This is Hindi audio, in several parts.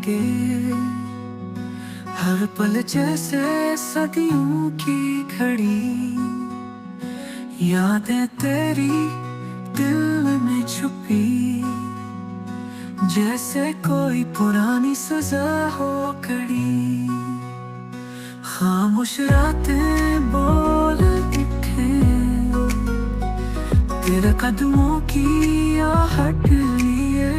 लगे, हर पल जैसे सदियों की घड़ी। यादें तेरी दिल में छुपी, जैसे कोई पुरानी सजा हो कड़ी। खामोश रातें बोल उठे, तेरे कदमों की आहट लिए।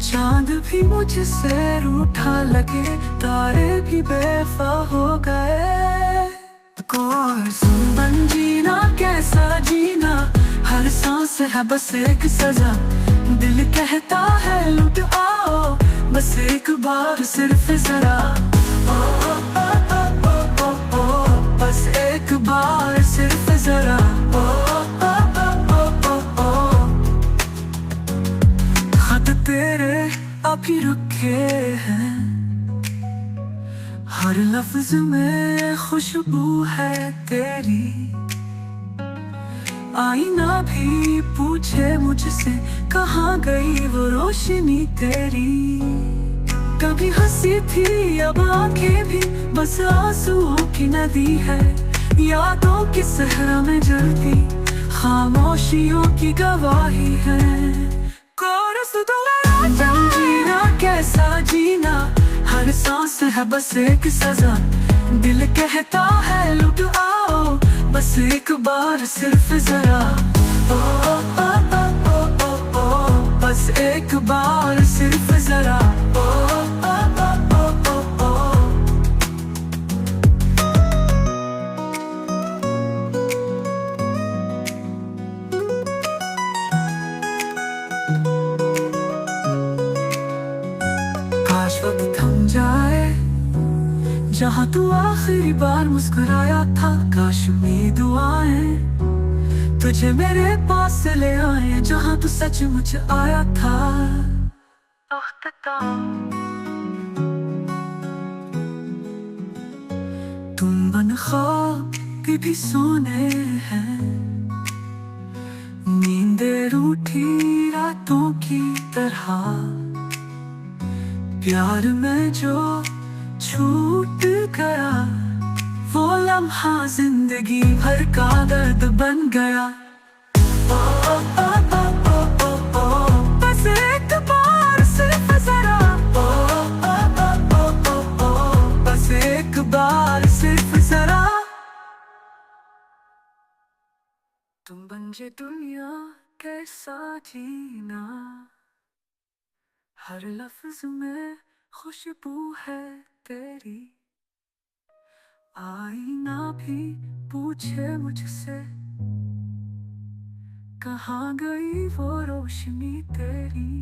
चांद भी मुझसे रूठा लगे, तारे भी बेवफा हो गए। कोई सुन जीना कैसा जीना, हर सांस है बस एक सजा। दिल कहता है लुट आओ, बस एक बार सिर्फ जरा। ओ, ओ, ओ, ओ, ओ, ओ, ओ, बस एक बार सिर्फ जरा। ओ, ओ, ओ, ओ, ओ, ओ, खत तेरे अभी रुके हैं, हर लफ्ज में खुशबू है तेरी। आईना भी पूछे मुझसे, कहाँ गई वो रोशनी तेरी। कभी हंसी थी अब आंखें भी बस आंसुओं की नदी है। यादों की सहरा में जलती खामोशियों की गवाही है। कोरस दोबारा जीना कैसा जीना, हर सांस है बस एक सजा। दिल कहता है लुट आओ, बस एक बार सिर्फ जरा। ओ, ओ, ओ, ओ, ओ, ओ, ओ, बस एक बार सिर्फ जरा। ओ, ओ, ओ, ओ, ओ, ओ, काश वक्त थम जाए, जहाँ तू आखिरी बार मुस्कुराया था। काश मेरी दुआएं तुझे मेरे पास ले आए, जहाँ तू सचमुच आया था। तुम बन ख्वाब के भी सोने हैं, नींदे रूठी रातों की तरह। प्यार में जो छूट गया, वो लम्हा जिंदगी भर का दर्द बन गया। ओ, ओ, ओ, ओ, ओ, ओ, ओ, बस एक बार सिर्फ जरा। ओ, ओ, ओ, ओ, ओ, ओ, बस एक बार सिर्फ जरा। तुम बन जे दुनिया कैसा जीना, हर लफ्ज में खुशबू है तेरी। आईना भी पूछे मुझसे, कहाँ गई वो रोशनी तेरी।